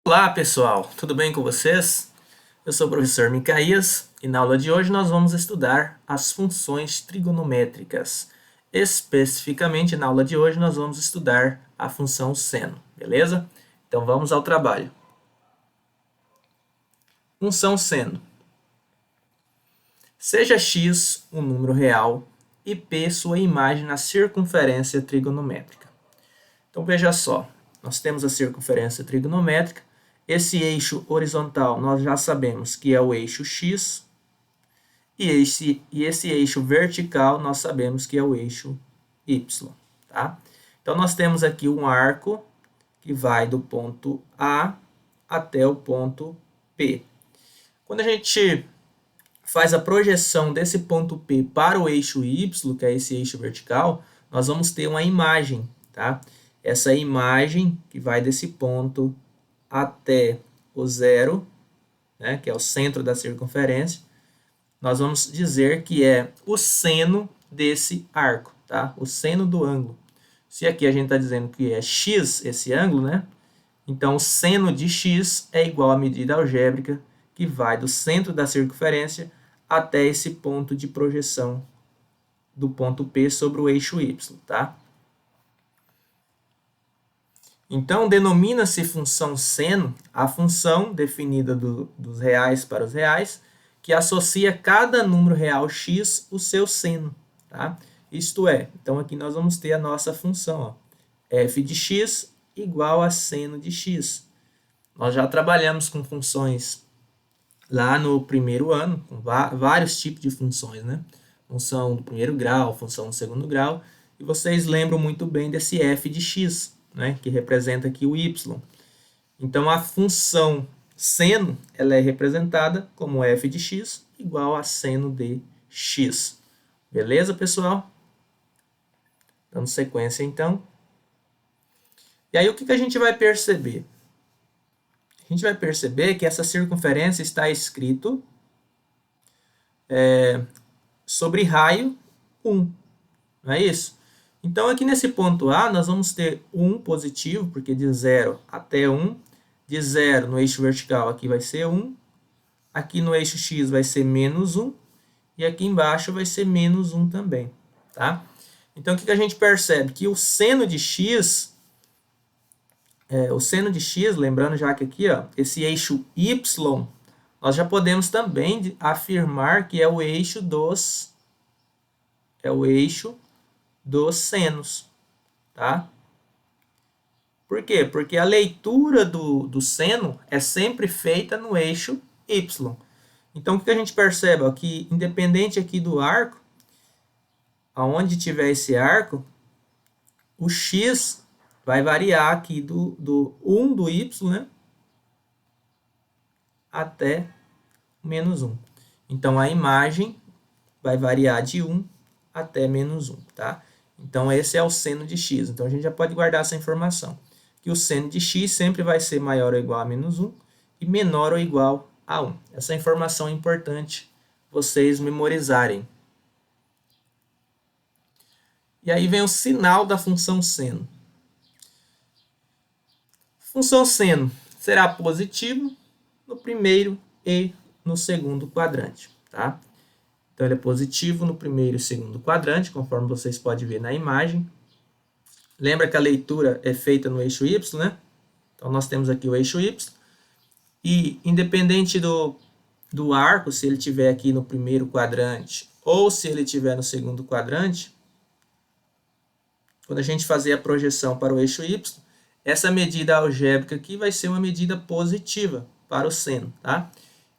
Olá pessoal, tudo bem com vocês? Eu sou o professor Micaías e na aula de hoje nós vamos estudar as funções trigonométricas. Especificamente na aula de hoje nós vamos estudar a função seno, beleza? Então vamos ao trabalho. Função seno. Seja x um número real e p sua imagem na circunferência trigonométrica. Então veja só, nós temos a circunferência trigonométrica. Esse eixo horizontal nós já sabemos que é o eixo x, e esse eixo vertical nós sabemos que é o eixo y. Tá? Então nós temos aqui um arco que vai do ponto A até o ponto P. Quando a gente faz a projeção desse ponto P para o eixo y, que é esse eixo vertical, nós vamos ter uma imagem. Tá? Essa imagem que vai desse ponto até o zero, né, que é o centro da circunferência, nós vamos dizer que é o seno desse arco, tá? O seno do ângulo. Se aqui a gente está dizendo que é x esse ângulo, né? Então, o seno de x é igual à medida algébrica que vai do centro da circunferência até esse ponto de projeção do ponto P sobre o eixo y, tá? Então, denomina-se função seno a função definida dos reais para os reais, que associa cada número real x o seu seno. Tá? Isto é, então aqui nós vamos ter a nossa função, ó, f de x igual a seno de x. Nós já trabalhamos com funções lá no primeiro ano, com vários tipos de funções, né? Função do primeiro grau, função do segundo grau, e vocês lembram muito bem desse f de x, né, que representa aqui o y. Então, a função seno ela é representada como f de x igual a seno de x. Beleza, pessoal? Dando sequência, então. E aí, o que a gente vai perceber? A gente vai perceber que essa circunferência está escrito sobre raio 1. Não é isso? Então, aqui nesse ponto A, nós vamos ter 1 positivo, porque de 0 até 1. De 0 no eixo vertical aqui vai ser 1. Aqui no eixo x vai ser menos 1. E aqui embaixo vai ser menos 1 também. Tá? Então, o que a gente percebe? Que o seno de x, lembrando já que aqui, ó, esse eixo y, nós já podemos também afirmar que é o eixo dos senos, tá? Por quê? Porque a leitura do seno é sempre feita no eixo y. Então, o que a gente percebe? Ó, que independente aqui do arco, aonde tiver esse arco, o x vai variar aqui do 1 do y, né, até menos 1. Então, a imagem vai variar de 1 até menos 1, tá? Então, esse é o seno de x. Então, a gente já pode guardar essa informação. Que o seno de x sempre vai ser maior ou igual a menos 1 e menor ou igual a 1. Essa informação é importante vocês memorizarem. E aí vem o sinal da função seno. Função seno será positivo no primeiro e no segundo quadrante, tá? Então, ele é positivo no primeiro e segundo quadrante, conforme vocês podem ver na imagem. Lembra que a leitura é feita no eixo y, né? Então, nós temos aqui o eixo y. E, independente do arco, se ele estiver aqui no primeiro quadrante ou se ele estiver no segundo quadrante, quando a gente fazer a projeção para o eixo y, essa medida algébrica aqui vai ser uma medida positiva para o seno, tá?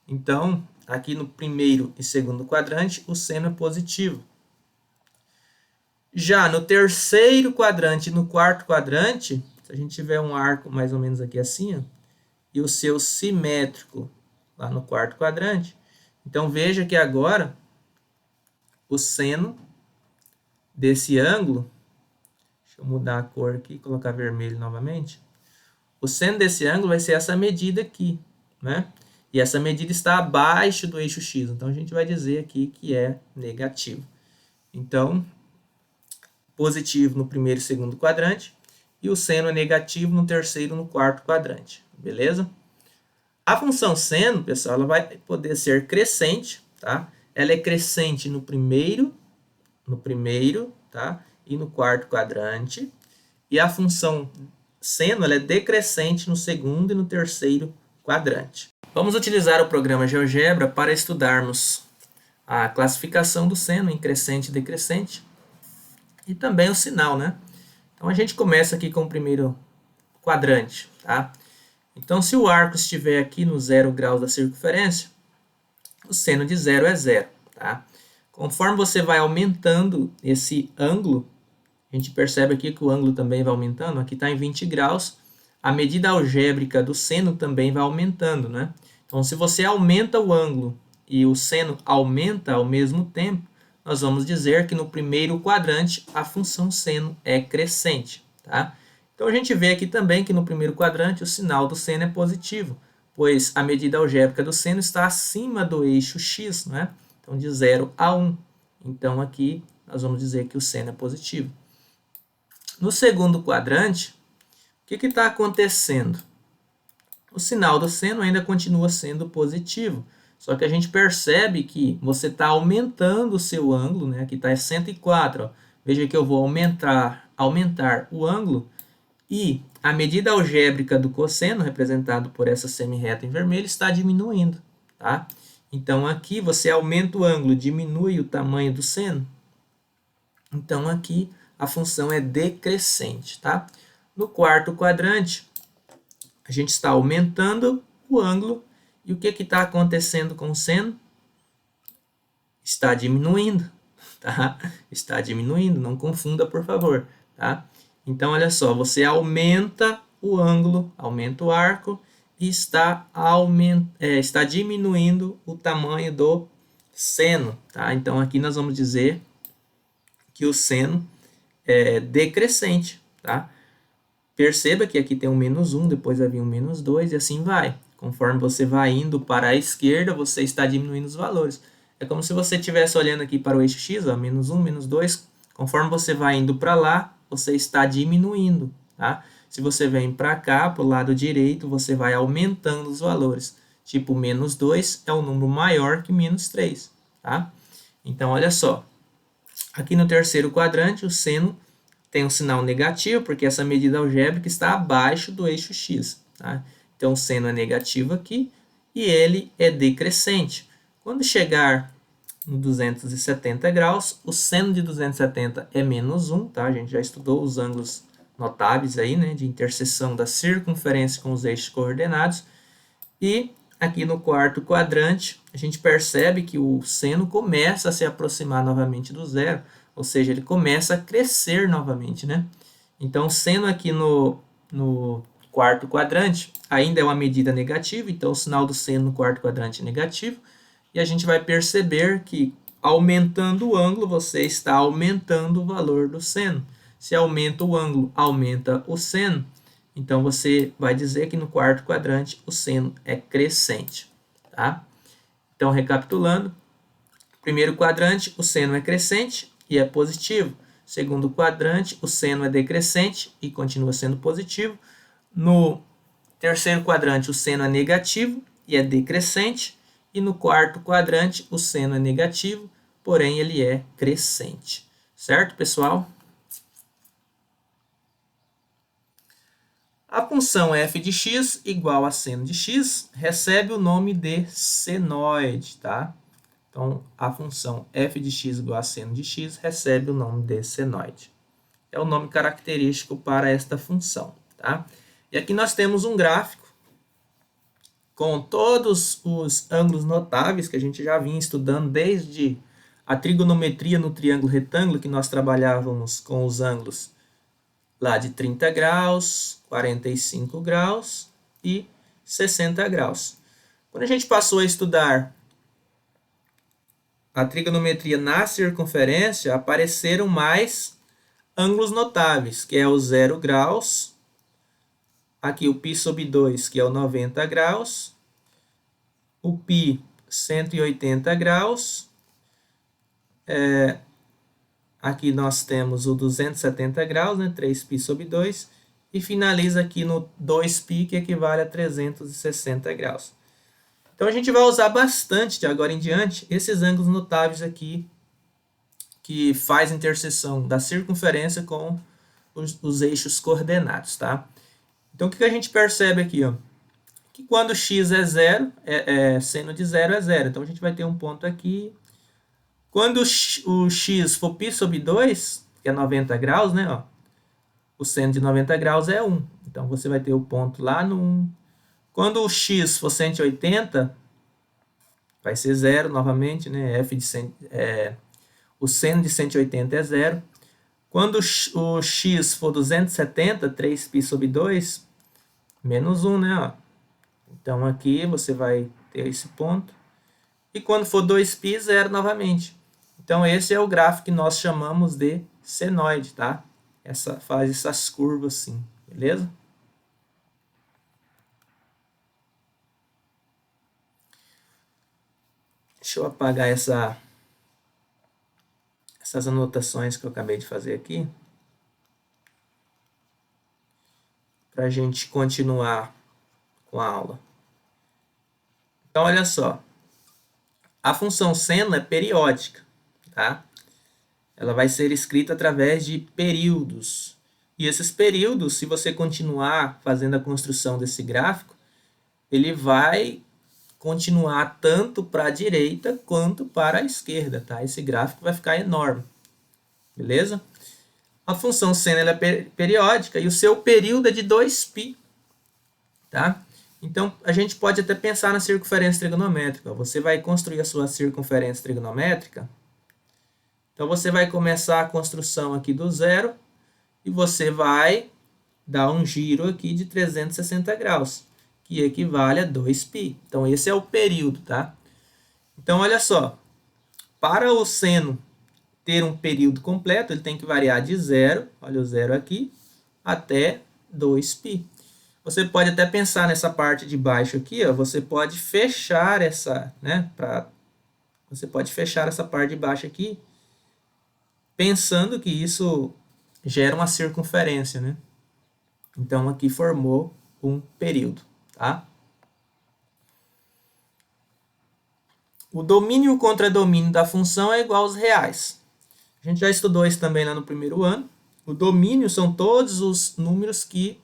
Então, aqui no primeiro e segundo quadrante, o seno é positivo. Já no terceiro quadrante e no quarto quadrante, se a gente tiver um arco mais ou menos aqui assim, ó, e o seu simétrico lá no quarto quadrante, então veja que agora o seno desse ângulo, deixa eu mudar a cor aqui e colocar vermelho novamente, o seno desse ângulo vai ser essa medida aqui, né? E essa medida está abaixo do eixo x, então a gente vai dizer aqui que é negativo. Então, positivo no primeiro e segundo quadrante, e o seno é negativo no terceiro e no quarto quadrante. beleza? A função seno, pessoal, ela vai poder ser crescente, tá? Ela é crescente no primeiro, tá? E no quarto quadrante. E a função seno, ela é decrescente no segundo e no terceiro quadrante. Vamos utilizar o programa GeoGebra para estudarmos a classificação do seno em crescente e decrescente e também o sinal, né? Então a gente começa aqui com o primeiro quadrante, tá? Então se o arco estiver aqui no 0 graus da circunferência, o seno de 0 é 0, tá? Conforme você vai aumentando esse ângulo, a gente percebe aqui que o ângulo também vai aumentando, aqui está em 20 graus, a medida algébrica do seno também vai aumentando, né? Então se você aumenta o ângulo e o seno aumenta ao mesmo tempo, nós vamos dizer que no primeiro quadrante a função seno é crescente, tá? Então a gente vê aqui também que no primeiro quadrante o sinal do seno é positivo, pois a medida algébrica do seno está acima do eixo x, né? Então de 0 a 1. Então aqui nós vamos dizer que o seno é positivo. No segundo quadrante, o que está acontecendo? O sinal do seno ainda continua sendo positivo, só que a gente percebe que você está aumentando o seu ângulo, né? Aqui está 104, ó. Veja que eu vou aumentar o ângulo e a medida algébrica do cosseno, representado por essa semirreta em vermelho, está diminuindo, tá? Então aqui você aumenta o ângulo, diminui o tamanho do seno. Então aqui a função é decrescente, tá? No quarto quadrante, a gente está aumentando o ângulo e o que está acontecendo com o seno? Está diminuindo, tá? Está diminuindo, não confunda, por favor, tá? Então, olha só, você aumenta o ângulo, aumenta o arco e está diminuindo o tamanho do seno, tá? Então, aqui nós vamos dizer que o seno é decrescente, tá? Perceba que aqui tem um menos 1, depois vai vir um menos 2 e assim vai. Conforme você vai indo para a esquerda, você está diminuindo os valores. É como se você estivesse olhando aqui para o eixo x, ó, menos 1, menos 2. Conforme você vai indo para lá, você está diminuindo, tá? Se você vem para cá, para o lado direito, você vai aumentando os valores. Tipo, menos 2 é um número maior que menos 3, tá? Então, olha só. Aqui no terceiro quadrante, o seno tem um sinal negativo, porque essa medida algébrica está abaixo do eixo x, tá? Então, o seno é negativo aqui e ele é decrescente. Quando chegar no 270 graus, o seno de 270 é menos 1, tá? A gente já estudou os ângulos notáveis aí, né, de interseção da circunferência com os eixos coordenados. E aqui no quarto quadrante, a gente percebe que o seno começa a se aproximar novamente do zero, ou seja, ele começa a crescer novamente, né? Então, o seno aqui no quarto quadrante ainda é uma medida negativa, então o sinal do seno no quarto quadrante é negativo, e a gente vai perceber que aumentando o ângulo, você está aumentando o valor do seno. Se aumenta o ângulo, aumenta o seno. Então, você vai dizer que no quarto quadrante o seno é crescente, tá? Então, recapitulando, primeiro quadrante, o seno é crescente e é positivo. Segundo quadrante, o seno é decrescente e continua sendo positivo. No terceiro quadrante, o seno é negativo e é decrescente. E no quarto quadrante, o seno é negativo, porém ele é crescente. Certo, pessoal? A função f de x igual a seno de x recebe o nome de senoide, tá? Então, a função f de x igual a seno de x recebe o nome de senoide. É o nome característico para esta função, tá? E aqui nós temos um gráfico com todos os ângulos notáveis que a gente já vinha estudando desde a trigonometria no triângulo retângulo, que nós trabalhávamos com os ângulos lá de 30 graus, 45 graus e 60 graus. Quando a gente passou a estudar a trigonometria na circunferência, apareceram mais ângulos notáveis, que é o 0 graus, aqui o π sobre 2, que é o 90 graus, o π 180 graus, aqui nós temos o 270 graus, né, 3π sobre 2, e finaliza aqui no 2π, que equivale a 360 graus. Então, a gente vai usar bastante, de agora em diante, esses ângulos notáveis aqui, que faz interseção da circunferência com os eixos coordenados, tá? Então, o que a gente percebe aqui, ó? Que quando x é zero, seno de zero é zero. Então, a gente vai ter um ponto aqui. Quando o x for π sobre 2, que é 90 graus, né? Ó, o seno de 90 graus é 1. Então, você vai ter o ponto lá no 1. Quando o x for 180, vai ser zero novamente, né? O seno de 180 é zero. Quando o x for 270, 3π sobre 2, menos 1, né? Ó. Então, aqui você vai ter esse ponto. E quando for 2π, zero novamente. Então, esse é o gráfico que nós chamamos de senoide, tá? Faz essas curvas assim, beleza? Deixa eu apagar essas anotações que eu acabei de fazer aqui, para a gente continuar com a aula. Então, olha só. A função seno é periódica, tá? Ela vai ser escrita através de períodos. E esses períodos, se você continuar fazendo a construção desse gráfico, ele vai continuar tanto para a direita quanto para a esquerda, tá? Esse gráfico vai ficar enorme, beleza? A função seno ela é periódica e o seu período é de 2π, tá? Então, a gente pode até pensar na circunferência trigonométrica. Você vai construir a sua circunferência trigonométrica. Então, você vai começar a construção aqui do zero e você vai dar um giro aqui de 360 graus, que equivale a 2π. Então, esse é o período, tá? Então, olha só. Para o seno ter um período completo, ele tem que variar de zero, olha o zero aqui, até 2π. Você pode até pensar nessa parte de baixo aqui, ó, você pode fechar essa, né, você pode fechar essa parte de baixo aqui, pensando que isso gera uma circunferência, né? Então, aqui formou um período, tá? O domínio e o contradomínio da função é igual aos reais. A gente já estudou isso também lá no primeiro ano. O domínio são todos os números que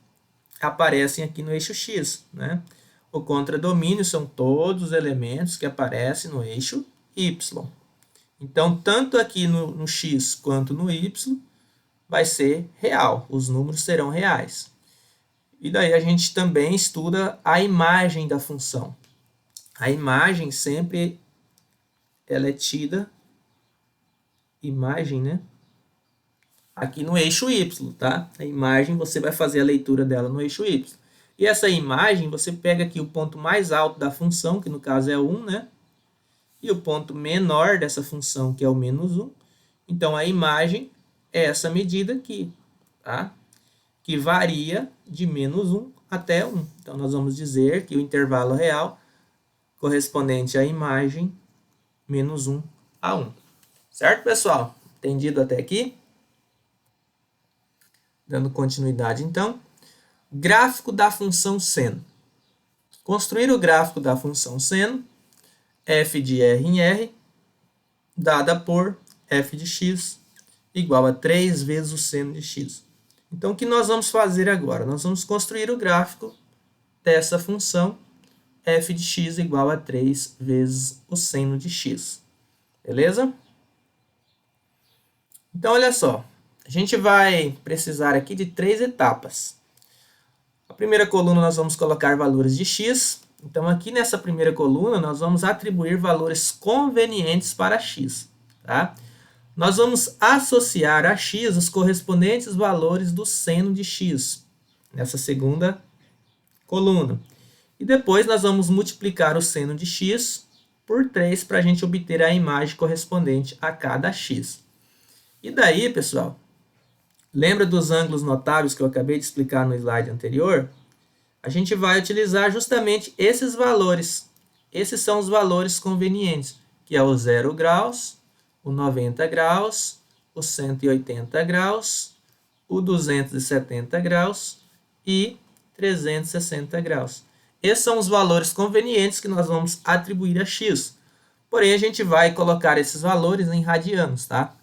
aparecem aqui no eixo x, né? O contradomínio são todos os elementos que aparecem no eixo y. Então, tanto aqui no x quanto no y vai ser real, os números serão reais. E daí a gente também estuda a imagem da função. A imagem sempre ela é tida, imagem, né? Aqui no eixo y, tá? A imagem, você vai fazer a leitura dela no eixo y. E essa imagem, você pega aqui o ponto mais alto da função, que no caso é 1, né? E o ponto menor dessa função, que é o menos 1. Então, a imagem é essa medida aqui, tá? Que varia de menos 1 até 1. Então, nós vamos dizer que o intervalo real correspondente à imagem menos 1 a 1. Certo, pessoal? Entendido até aqui? Dando continuidade, então. Gráfico da função seno. Construir o gráfico da função seno, f de r em r, dada por f de x, igual a 3 vezes o seno de x. Então, o que nós vamos fazer agora? Nós vamos construir o gráfico dessa função, f de x igual a 3 vezes o seno de x. Beleza? Então, olha só. A gente vai precisar aqui de 3 etapas. A primeira coluna nós vamos colocar valores de x. Então, aqui nessa primeira coluna, nós vamos atribuir valores convenientes para x. Tá? Nós vamos associar a x os correspondentes valores do seno de x, nessa segunda coluna. E depois nós vamos multiplicar o seno de x por 3 para a gente obter a imagem correspondente a cada x. E daí, pessoal, lembra dos ângulos notáveis que eu acabei de explicar no slide anterior? A gente vai utilizar justamente esses valores. Esses são os valores convenientes, que é o 0 graus, o 90 graus, o 180 graus, o 270 graus e 360 graus. Esses são os valores convenientes que nós vamos atribuir a x. Porém, a gente vai colocar esses valores em radianos, tá?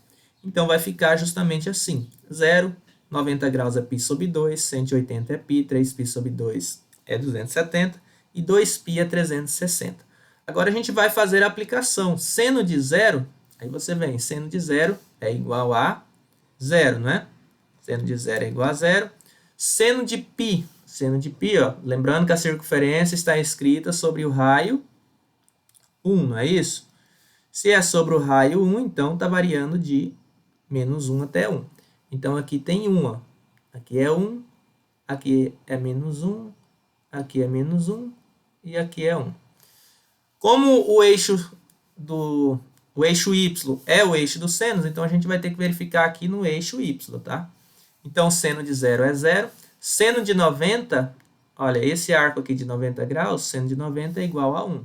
Então, vai ficar justamente assim. 0, 90 graus é π sobre 2, 180 é π, 3π sobre 2 é 270 e 2π é 360. Agora, a gente vai fazer a aplicação. Seno de zero, aí você vem, seno de zero é igual a zero, não é? Seno de zero é igual a zero. Seno de π, ó, lembrando que a circunferência está escrita sobre o raio 1, não é isso? Se é sobre o raio 1, então está variando de menos 1 até 1. Então, aqui tem 1, ó. Aqui é 1, aqui é menos 1, aqui é menos 1 e aqui é 1. Como o eixo y é o eixo dos senos, então a gente vai ter que verificar aqui no eixo y, tá? Então, seno de 0 é 0. Seno de 90, olha, esse arco aqui de 90 graus, seno de 90 é igual a 1.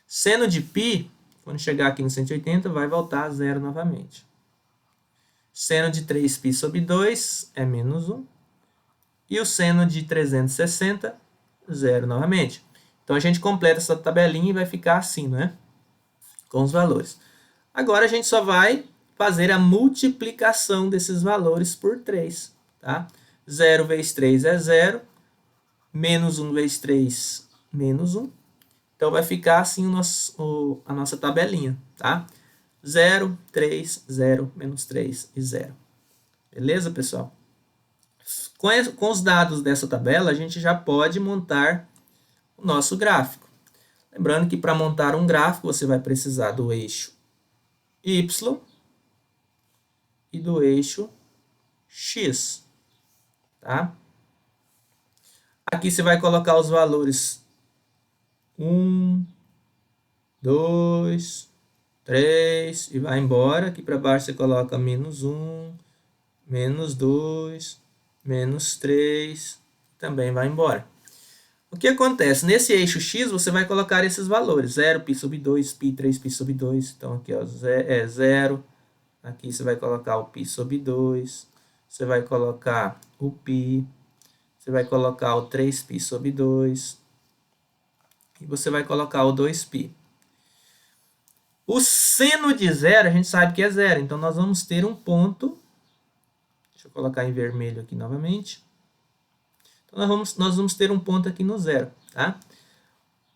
Seno de π, quando chegar aqui no 180, vai voltar a 0 novamente. Seno de 3π sobre 2 é menos 1. E o seno de 360, 0 novamente. Então, a gente completa essa tabelinha e vai ficar assim, né? Com os valores. Agora, a gente só vai fazer a multiplicação desses valores por 3, tá? 0 vezes 3 é 0. Menos 1 vezes 3, menos 1. Então, vai ficar assim a nossa tabelinha, tá? 0, 3, 0, menos 3 e 0. Beleza, pessoal? Com os dados dessa tabela, a gente já pode montar o nosso gráfico. Lembrando que para montar um gráfico, você vai precisar do eixo Y e do eixo X, tá? Aqui você vai colocar os valores 1, 2, 3 e vai embora. Aqui para baixo você coloca menos 1, menos 2, menos 3, também vai embora. O que acontece? Nesse eixo X, você vai colocar esses valores. 0, π sobre 2, π, 3π sobre 2. Então, aqui ó, é 0. Aqui você vai colocar o π sobre 2. Você vai colocar o π. Você vai colocar o 3π sobre 2. E você vai colocar o 2π. O seno de zero, a gente sabe que é zero. Então, nós vamos ter um ponto. Deixa eu colocar em vermelho aqui novamente. Então, nós vamos ter um ponto aqui no zero, tá?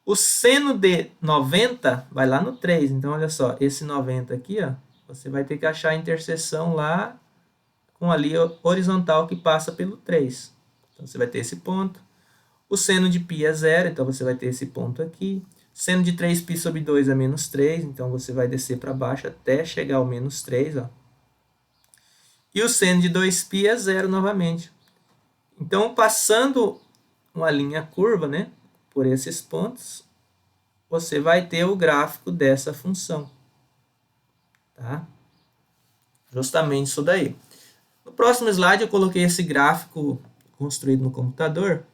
O seno de 90 vai lá no 3. Então, olha só, esse 90 aqui, ó, você vai ter que achar a interseção lá com a linha horizontal que passa pelo 3. Então, você vai ter esse ponto. O seno de π é zero, então você vai ter esse ponto aqui. Seno de 3π sobre 2 é menos 3, então você vai descer para baixo até chegar ao menos 3, ó. E o seno de 2π é zero novamente. Então, passando uma linha curva, né, por esses pontos, você vai ter o gráfico dessa função. Tá? Justamente isso daí. No próximo slide, eu coloquei esse gráfico construído no computador,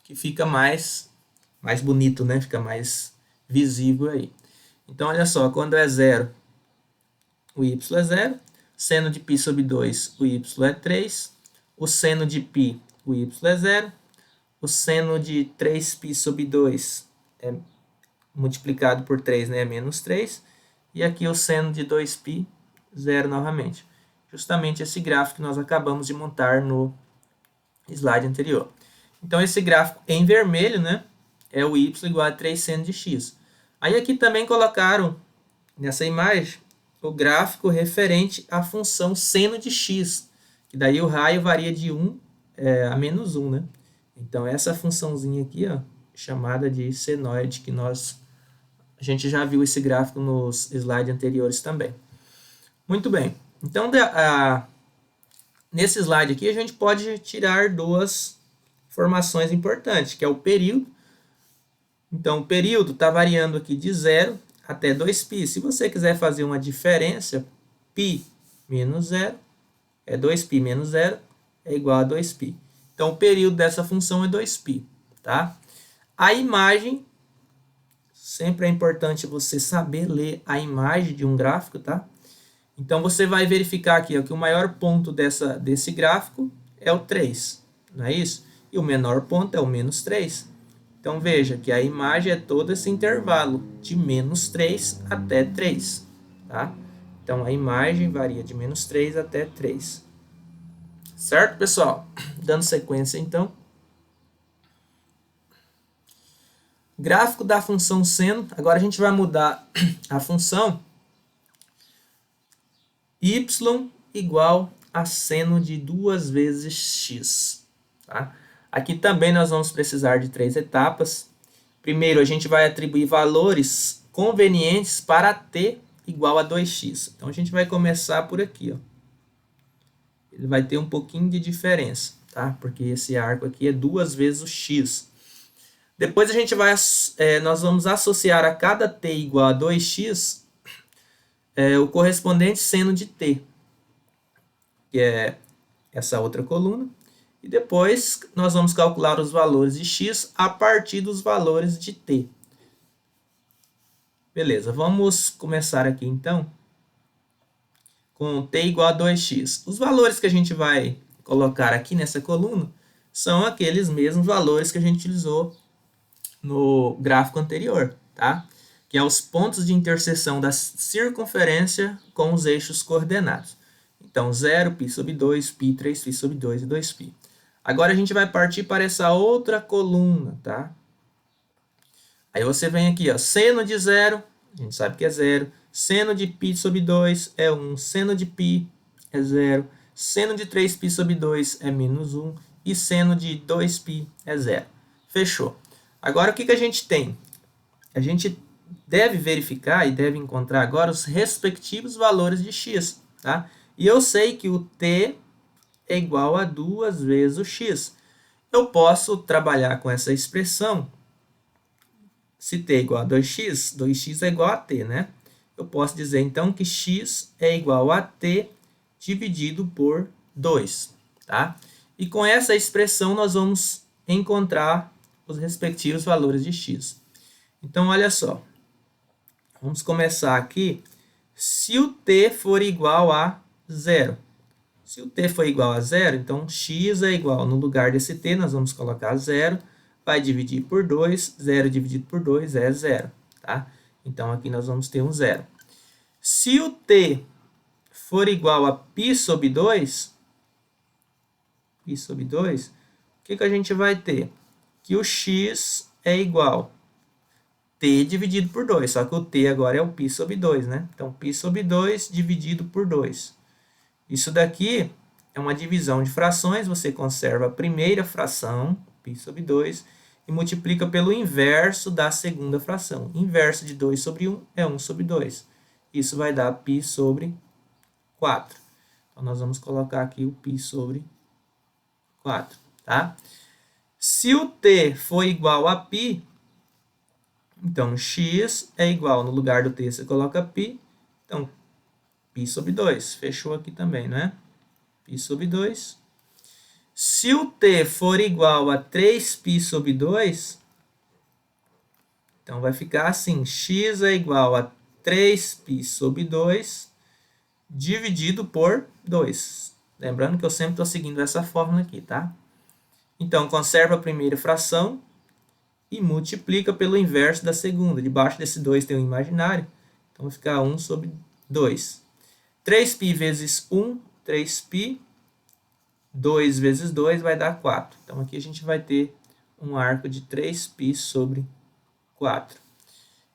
que fica mais bonito, né? Fica mais visível aí. Então, olha só, quando é 0, o y é 0. Seno de π sobre 2, o y é 3. O seno de π, o y é 0. O seno de 3π sobre 2 é multiplicado por 3, né, é menos 3. E aqui o seno de 2π, 0 novamente. Justamente esse gráfico que nós acabamos de montar no slide anterior. Então, esse gráfico em vermelho, né, é o y igual a 3 seno de x. Aí aqui também colocaram, nessa imagem, o gráfico referente à função seno de x. Que daí o raio varia de 1 a menos 1, né? Então, essa funçãozinha aqui, ó, chamada de senoide, que a gente já viu esse gráfico nos slides anteriores também. Muito bem. Então, nesse slide aqui, a gente pode tirar duas informações importantes, que é o período. Então, o período está variando aqui de 0 até 2π. Se você quiser fazer uma diferença, π menos 0 é 2π menos 0 é igual a 2π. Então, o período dessa função é 2π, tá? A imagem, sempre é importante você saber ler a imagem de um gráfico, tá? Então, você vai verificar aqui ó, que o maior ponto desse gráfico é o 3, não é isso? E o menor ponto é o menos 3. Então, veja que a imagem é todo esse intervalo de menos 3 até 3. Tá? Então, a imagem varia de menos 3 até 3. Certo, pessoal? Dando sequência, então. Gráfico da função seno. Agora a gente vai mudar a função y igual a seno de 2 vezes x. Tá? Aqui também nós vamos precisar de 3 etapas. Primeiro, a gente vai atribuir valores convenientes para t igual a 2x. Então, a gente vai começar por aqui. Ó. Ele vai ter um pouquinho de diferença, tá? Porque esse arco aqui é 2 vezes o x. Depois, nós vamos associar a cada t igual a 2x o correspondente seno de t, que é essa outra coluna. E depois, nós vamos calcular os valores de x a partir dos valores de t. Beleza, vamos começar aqui então com t igual a 2x. Os valores que a gente vai colocar aqui nessa coluna são aqueles mesmos valores que a gente utilizou no gráfico anterior, tá? Que é os pontos de interseção da circunferência com os eixos coordenados. Então, 0, π sobre 2, π, 3π sobre 2 e 2π. Agora a gente vai partir para essa outra coluna, tá? Aí você vem aqui, ó, seno de 0, a gente sabe que é 0. Seno de π sobre 2 é 1. Seno de π é 0. Seno de 3π sobre 2 é menos 1. E seno de 2π é 0. Fechou. Agora, o que a gente tem? A gente deve verificar e deve encontrar agora os respectivos valores de x. Tá? E eu sei que o t é igual a 2 vezes o x. Eu posso trabalhar com essa expressão. Se t é igual a 2x, 2x é igual a t, né? Eu posso dizer, então, que x é igual a t dividido por 2, tá? E com essa expressão, nós vamos encontrar os respectivos valores de x. Então, olha só. Vamos começar aqui. Se o t for igual a 0. Se o t for igual a 0, então x é igual, no lugar desse t, nós vamos colocar 0. Vai dividir por 2. 0 dividido por 2 é 0. Tá? Então, aqui nós vamos ter um 0. Se o t for igual a π sobre 2, o que a gente vai ter? Que o x é igual a t dividido por 2. Só que o t agora é o π sobre 2, né? Então, π sobre 2 dividido por 2. Isso daqui é uma divisão de frações. Você conserva a primeira fração, π sobre 2, e multiplica pelo inverso da segunda fração. Inverso de 2 sobre 1 é 1 sobre 2. Isso vai dar π sobre 4. Então, nós vamos colocar aqui o π sobre 4. Tá? Se o t for igual a π, então x é igual, no lugar do t você coloca π, então π sobre 2. Fechou aqui também, né? π sobre 2. Se o t for igual a 3π sobre 2, então vai ficar assim, x é igual a 3π sobre 2 dividido por 2. Lembrando que eu sempre estou seguindo essa fórmula aqui, tá? Então, conserva a primeira fração e multiplica pelo inverso da segunda. Debaixo desse 2 tem um imaginário, então vai ficar 1 sobre 2. 3π vezes 1, 3π. 2 vezes 2 vai dar 4. Então, aqui a gente vai ter um arco de 3π sobre 4.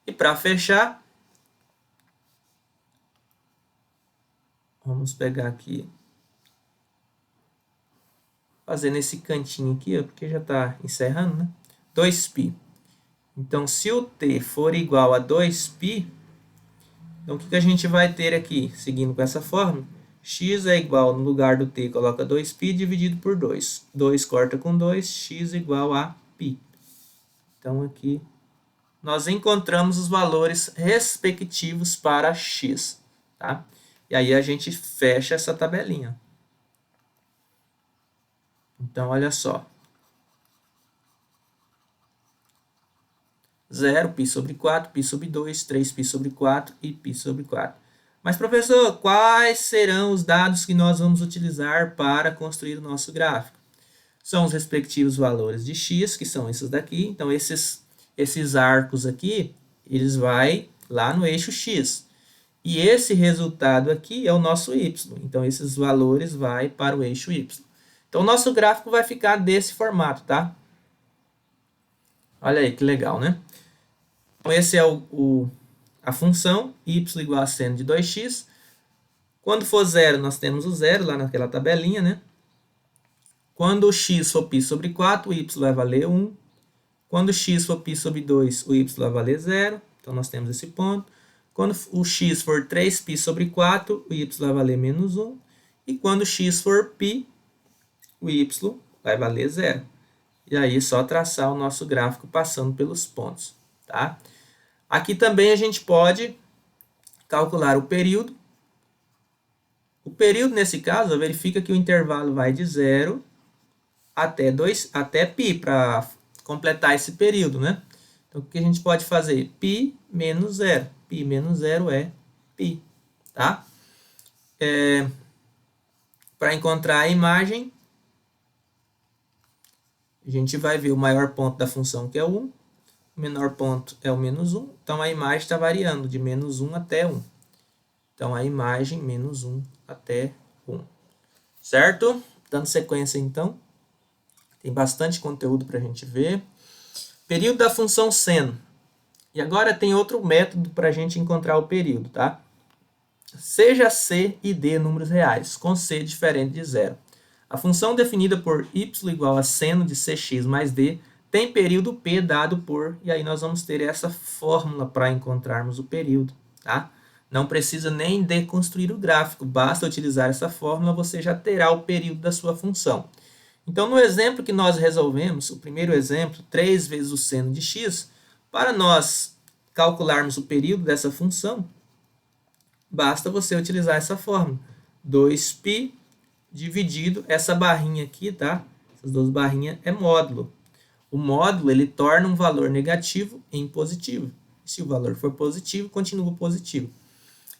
E para fechar, vamos pegar aqui, fazendo esse cantinho aqui, ó, porque já está encerrando, né? 2π. Então, se o t for igual a 2π, então o que a gente vai ter aqui, seguindo com essa fórmula? X é igual, no lugar do t, coloca 2π dividido por 2. 2 corta com 2, x igual a π. Então, aqui nós encontramos os valores respectivos para x. Tá? E aí a gente fecha essa tabelinha. Então, olha só. 0, π sobre 4, π sobre 2, 3π sobre 4 e π sobre 4. Mas, professor, quais serão os dados que nós vamos utilizar para construir o nosso gráfico? São os respectivos valores de x, que são esses daqui. Então, esses arcos aqui, eles vão lá no eixo x. E esse resultado aqui é o nosso y. Então, esses valores vão para o eixo y. Então, o nosso gráfico vai ficar desse formato, tá? Olha aí, que legal, né? Então, esse é a função y igual a seno de 2x. Quando for zero, nós temos o zero lá naquela tabelinha, né? Quando o x for π sobre 4, o y vai valer 1. Quando o x for π sobre 2, o y vai valer 0. Então, nós temos esse ponto. Quando o x for 3π sobre 4, o y vai valer menos 1. E quando o x for π, o y vai valer 0. E aí, é só traçar o nosso gráfico passando pelos pontos, tá? Aqui também a gente pode calcular o período. O período, nesse caso, verifica que o intervalo vai de 0 até π, para completar esse período, né? Então, o que a gente pode fazer? Π menos 0. Π menos 0 é π, tá? Para encontrar a imagem, a gente vai ver o maior ponto da função, que é o 1. O menor ponto é o menos 1. Então, a imagem está variando de menos 1 até 1. Então, a imagem menos 1 até 1. Certo? Dando sequência, então. Tem bastante conteúdo para a gente ver. Período da função seno. E agora tem outro método para a gente encontrar o período, tá? Seja C e D números reais, com C diferente de zero. A função definida por y igual a seno de cx mais d tem período P dado por... E aí nós vamos ter essa fórmula para encontrarmos o período, tá? Não precisa nem deconstruir o gráfico, basta utilizar essa fórmula, você já terá o período da sua função. Então, no exemplo que nós resolvemos, o primeiro exemplo, 3 vezes o seno de x, para nós calcularmos o período dessa função, basta você utilizar essa fórmula. 2π dividido, essa barrinha aqui, tá? Essas duas barrinhas é módulo. O módulo, ele torna um valor negativo em positivo. Se o valor for positivo, continua positivo.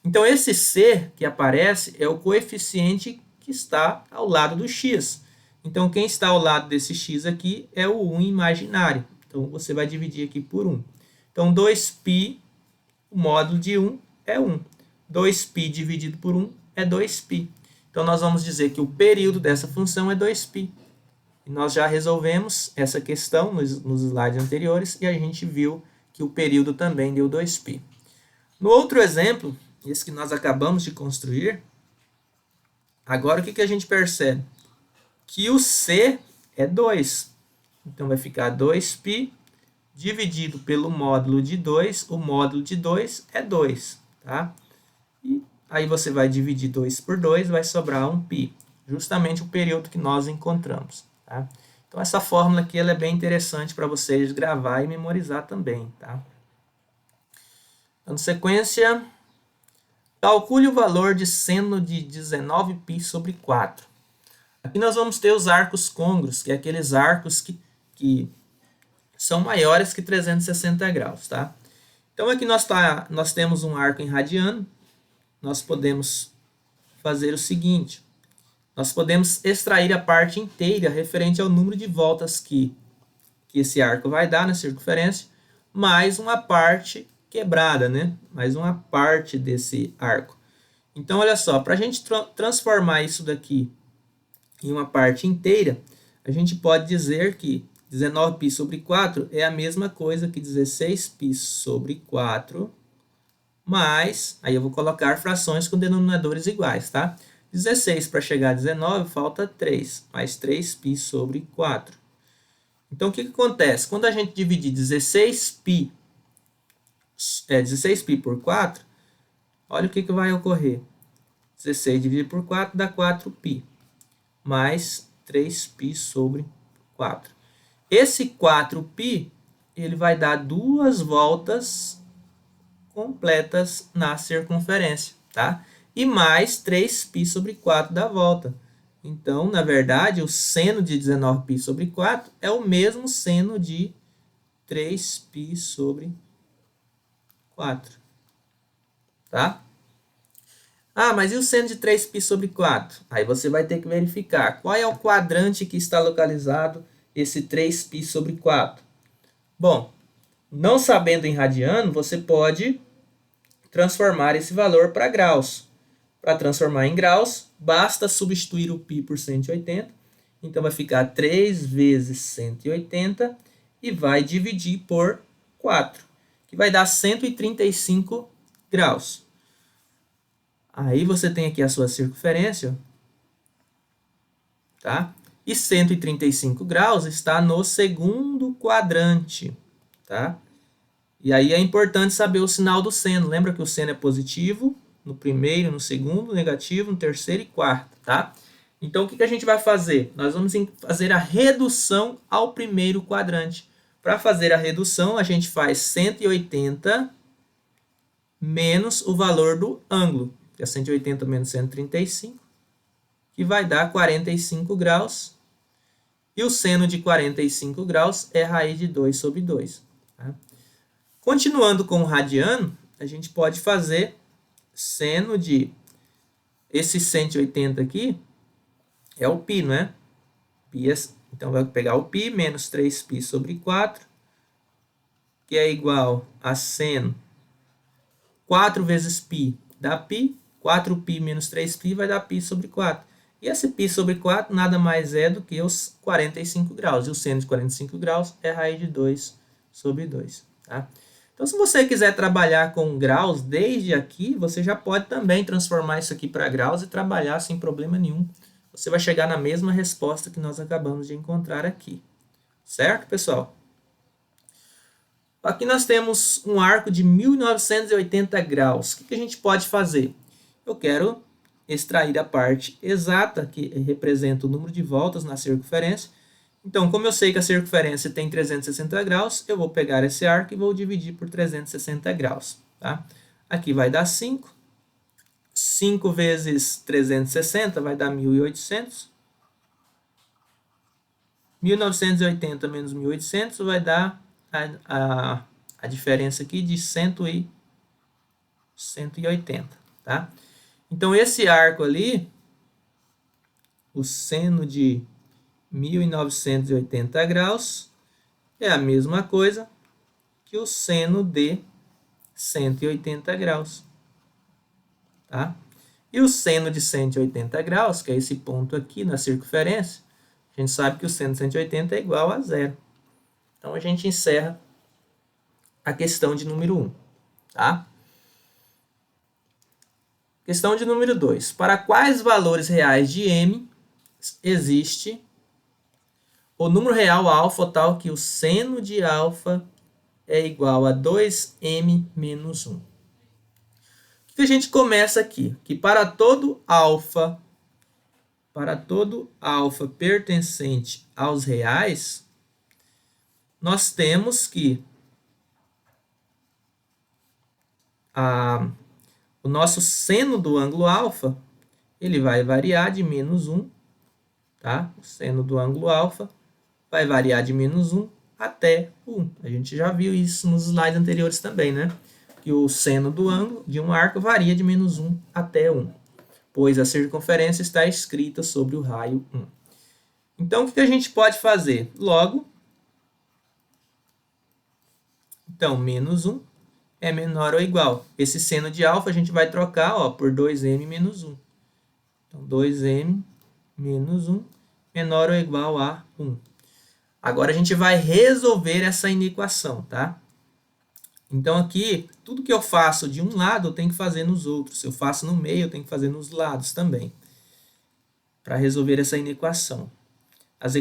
Então, esse c que aparece é o coeficiente que está ao lado do x. Então, quem está ao lado desse x aqui é o 1 imaginário. Então, você vai dividir aqui por 1. Então, 2π, o módulo de 1 é 1. 2π dividido por 1 é 2π. Então, nós vamos dizer que o período dessa função é 2π. E nós já resolvemos essa questão nos slides anteriores e a gente viu que o período também deu 2π. No outro exemplo, esse que nós acabamos de construir, agora o que a gente percebe? Que o C é 2. Então, vai ficar 2π dividido pelo módulo de 2. O módulo de 2 é 2. Tá? E aí você vai dividir 2 por 2, vai sobrar 1π. Justamente o período que nós encontramos. Tá? Então, essa fórmula aqui ela é bem interessante para vocês gravar e memorizar também. Tá? Dando sequência, calcule o valor de seno de 19π sobre 4. Aqui nós vamos ter os arcos côngruos, que é aqueles arcos que são maiores que 360 graus. Tá? Então, aqui nós temos um arco em radiano. Nós podemos fazer o seguinte. Nós podemos extrair a parte inteira referente ao número de voltas que esse arco vai dar na circunferência, mais uma parte quebrada, né? Mais uma parte desse arco. Então, olha só, para a gente transformar isso daqui em uma parte inteira, a gente pode dizer que 19π sobre 4 é a mesma coisa que 16π sobre 4, mais, aí eu vou colocar frações com denominadores iguais, tá? 16 para chegar a 19, falta 3, mais 3π sobre 4. Então, o que acontece? Quando a gente dividir 16π por 4, olha o que vai ocorrer. 16 dividido por 4 dá 4π, mais 3π sobre 4. Esse 4π, ele vai dar 2 voltas completas na circunferência, tá? E mais 3π sobre 4 da volta. Então, na verdade, o seno de 19π sobre 4 é o mesmo seno de 3π sobre 4. Tá? Ah, mas e o seno de 3π sobre 4? Aí você vai ter que verificar qual é o quadrante que está localizado esse 3π sobre 4. Bom, não sabendo em radiano, você pode transformar esse valor para graus. Para transformar em graus, basta substituir o π por 180. Então vai ficar 3 vezes 180 e vai dividir por 4, que vai dar 135 graus. Aí você tem aqui a sua circunferência, tá? E 135 graus está no segundo quadrante, tá? E aí é importante saber o sinal do seno. Lembra que o seno é positivo no primeiro, no segundo, negativo no terceiro e quarto, tá? Então o que a gente vai fazer? Nós vamos fazer a redução ao primeiro quadrante. Para fazer a redução, a gente faz 180 menos o valor do ângulo, que é 180 menos 135, que vai dar 45 graus. E o seno de 45 graus é raiz de 2 sobre 2. Tá? Continuando com o radiano, a gente pode fazer seno de... Esse 180 aqui é o π, não é? Então, vai pegar o π menos 3π sobre 4, que é igual a seno 4 vezes π dá π, 4π menos 3π vai dar π sobre 4. E esse π sobre 4 nada mais é do que os 45 graus. E o seno de 45 graus é raiz de 2 sobre 2. Tá? Então, se você quiser trabalhar com graus desde aqui, você já pode também transformar isso aqui para graus e trabalhar sem problema nenhum. Você vai chegar na mesma resposta que nós acabamos de encontrar aqui. Certo, pessoal? Aqui nós temos um arco de 1980 graus. O que a gente pode fazer? Eu quero extrair a parte exata, que representa o número de voltas na circunferência. Então, como eu sei que a circunferência tem 360 graus, eu vou pegar esse arco e vou dividir por 360 graus. Tá? Aqui vai dar 5. 5 vezes 360 vai dar 1.800. 1980 menos 1.800 vai dar a diferença aqui de 180. Tá? Então, esse arco ali, o seno de 1980 graus, é a mesma coisa que o seno de 180 graus. Tá? E o seno de 180 graus, que é esse ponto aqui na circunferência, a gente sabe que o seno de 180 é igual a zero. Então, a gente encerra a questão de número 1. Tá? Questão de número 2. Para quais valores reais de m existe o número real alfa tal que o seno de alfa é igual a 2m menos 1. O que a gente começa aqui? Que para todo alfa pertencente aos reais, nós temos que o nosso seno do ângulo alfa, ele vai variar de menos 1, tá? O seno do ângulo alfa vai variar de menos 1 até 1. A gente já viu isso nos slides anteriores também, né? Que o seno do ângulo de um arco varia de menos 1 até 1, pois a circunferência está escrita sobre o raio 1. Então, o que a gente pode fazer? Logo, então, menos 1 é menor ou igual. Esse seno de alfa a gente vai trocar por 2m menos 1. Então, 2m menos 1 menor ou igual a 1. Agora, a gente vai resolver essa inequação, tá? Então, aqui, tudo que eu faço de um lado, eu tenho que fazer nos outros. Se eu faço no meio, eu tenho que fazer nos lados também, para resolver essa inequação. As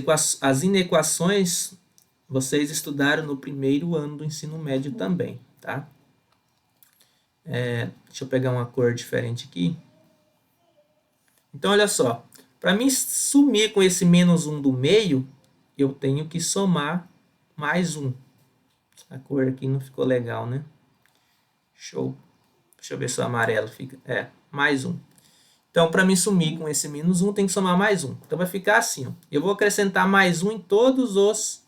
inequações, vocês estudaram no primeiro ano do ensino médio também, tá? Deixa eu pegar uma cor diferente aqui. Então, olha só. Para mim sumir com esse menos 1 do meio, eu tenho que somar mais 1. A cor aqui não ficou legal, né? Show. Deixa eu ver se o amarelo fica. Mais 1. Então, para mim sumir com esse menos 1, tem que somar mais 1. Então, vai ficar assim. Ó. Eu vou acrescentar mais 1 em todos os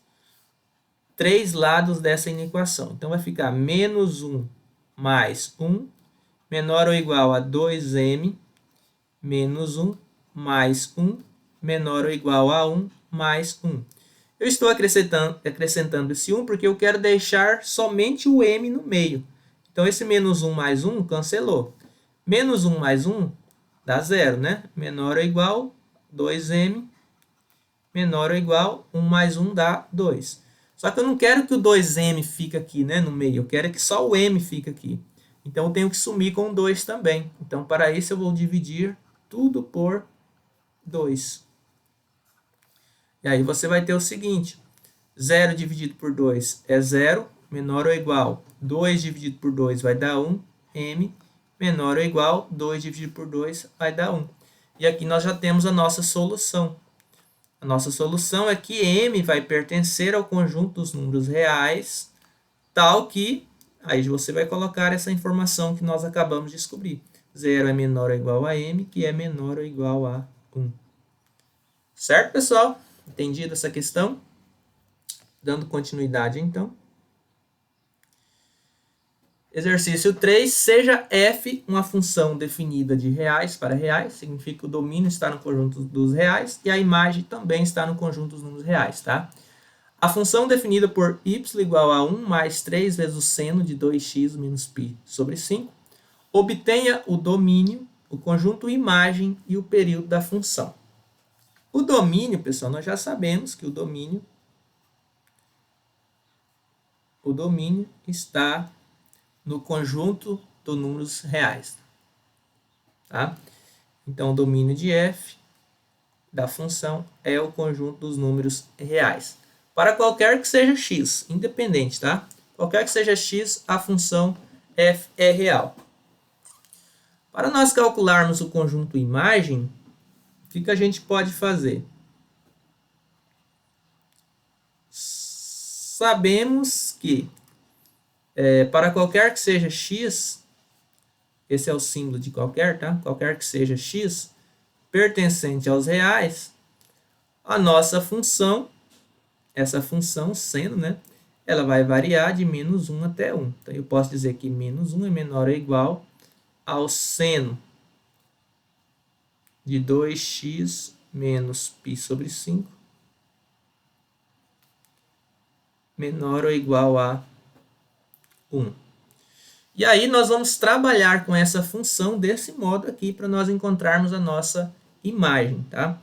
3 lados dessa inequação. Então, vai ficar menos 1 mais 1 menor ou igual a 2m menos 1 mais 1 menor ou igual a 1 mais 1. Eu estou acrescentando esse 1 porque eu quero deixar somente o m no meio. Então, esse menos 1 mais 1 cancelou. Menos 1 mais 1 dá 0, né? Menor ou igual 2m, menor ou igual 1 mais 1 dá 2. Só que eu não quero que o 2m fique aqui, né, no meio. Eu quero que só o m fique aqui. Então, eu tenho que sumir com 2 também. Então, para isso, eu vou dividir tudo por 2. E aí, você vai ter o seguinte. 0 dividido por 2 é 0, menor ou igual 2 dividido por 2 vai dar 1, m, menor ou igual 2 dividido por 2 vai dar 1. E aqui nós já temos a nossa solução. A nossa solução é que m vai pertencer ao conjunto dos números reais, tal que, aí você vai colocar essa informação que nós acabamos de descobrir. 0 é menor ou igual a m, que é menor ou igual a 1. Certo, pessoal? Entendido essa questão? Dando continuidade, então. Exercício 3. Seja f uma função definida de reais para reais. Significa que o domínio está no conjunto dos reais e a imagem também está no conjunto dos números reais, tá? A função definida por y igual a 1 mais 3 vezes o seno de 2x menos π sobre 5. Obtenha o domínio, o conjunto imagem e o período da função. O domínio, pessoal, nós já sabemos que o domínio está no conjunto dos números reais. Tá? Então, o domínio de f da função é o conjunto dos números reais. Para qualquer que seja x, independente, tá? Qualquer que seja x, a função f é real. Para nós calcularmos o conjunto imagem, o que a gente pode fazer? Sabemos que para qualquer que seja x, esse é o símbolo de qualquer, tá? Qualquer que seja x, pertencente aos reais, a nossa função, essa função seno, né? Ela vai variar de menos 1 até 1. Então, eu posso dizer que menos 1 é menor ou igual ao seno de 2x menos π sobre 5, menor ou igual a 1. E aí nós vamos trabalhar com essa função desse modo aqui para nós encontrarmos a nossa imagem, tá?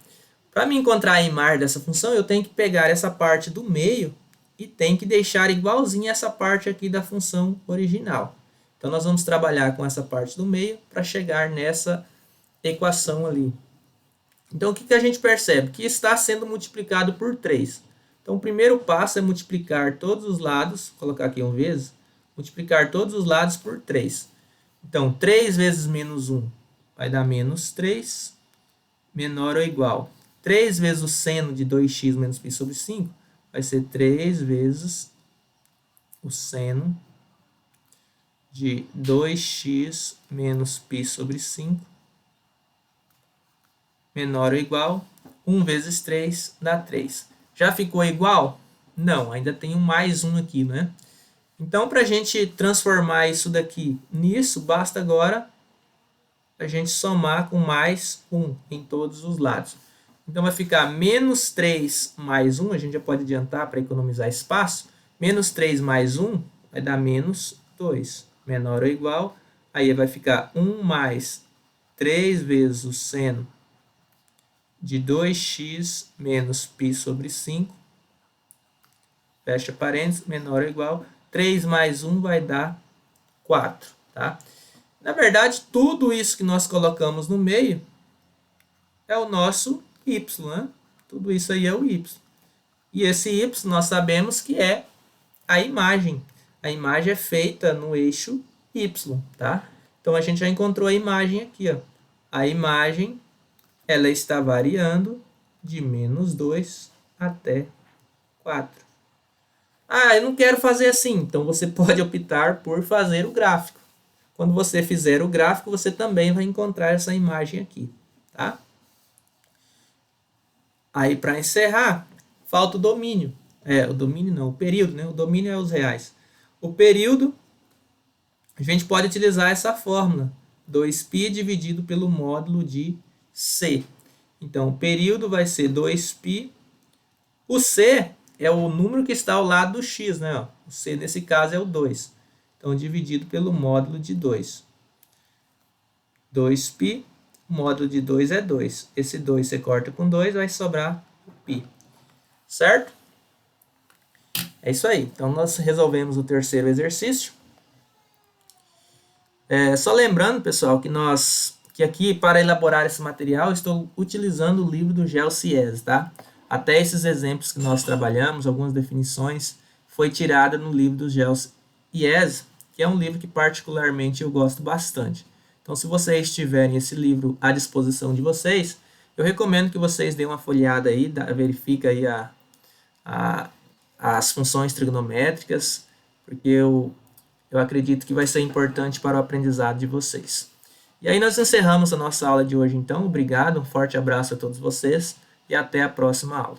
Para me encontrar a imagem dessa função, eu tenho que pegar essa parte do meio e tenho que deixar igualzinha essa parte aqui da função original. Então nós vamos trabalhar com essa parte do meio para chegar nessa equação ali. Então o que a gente percebe? Que está sendo multiplicado por 3. Então o primeiro passo é multiplicar todos os lados, vou colocar aqui 1 vezes, multiplicar todos os lados por 3. Então, 3 vezes menos 1 vai dar menos 3, menor ou igual. 3 vezes o seno de 2x menos π sobre 5 vai ser 3 vezes o seno de 2x menos π sobre 5, menor ou igual. 1 vezes 3 dá 3. Já ficou igual? Não, ainda tem um mais 1 aqui, né? Então, para a gente transformar isso daqui nisso, basta agora a gente somar com mais 1 em todos os lados. Então, vai ficar menos 3 mais 1, a gente já pode adiantar para economizar espaço. Menos 3 mais 1 vai dar menos 2, menor ou igual. Aí vai ficar 1 mais 3 vezes o seno de 2x menos π sobre 5, fecha parênteses, menor ou igual. 3 mais 1 vai dar 4, tá? Na verdade, tudo isso que nós colocamos no meio é o nosso y, né? Tudo isso aí é o y. E esse y nós sabemos que é a imagem. A imagem é feita no eixo y, tá? Então, a gente já encontrou a imagem aqui, ó. A imagem, ela está variando de menos 2 até 4. Ah, eu não quero fazer assim. Então, você pode optar por fazer o gráfico. Quando você fizer o gráfico, você também vai encontrar essa imagem aqui, tá? Aí, para encerrar, falta o domínio. O domínio não, o período, né? O domínio é os reais. O período, a gente pode utilizar essa fórmula. 2π dividido pelo módulo de C. Então, o período vai ser 2π. O C é o número que está ao lado do x, né? O C, nesse caso, é o 2. Então, dividido pelo módulo de 2. 2π, o módulo de 2 é 2. Esse 2 você corta com 2, vai sobrar o π. Certo? É isso aí. Então, nós resolvemos o terceiro exercício. Só lembrando, pessoal, que aqui, para elaborar esse material, estou utilizando o livro do GeoCiES, tá? Até esses exemplos que nós trabalhamos, algumas definições, foi tirada no livro do GeoCiES, que é um livro que particularmente eu gosto bastante. Então, se vocês tiverem esse livro à disposição de vocês, eu recomendo que vocês deem uma folheada aí, verifiquem aí as funções trigonométricas, porque eu acredito que vai ser importante para o aprendizado de vocês. E aí nós encerramos a nossa aula de hoje, então. Obrigado, um forte abraço a todos vocês e até a próxima aula.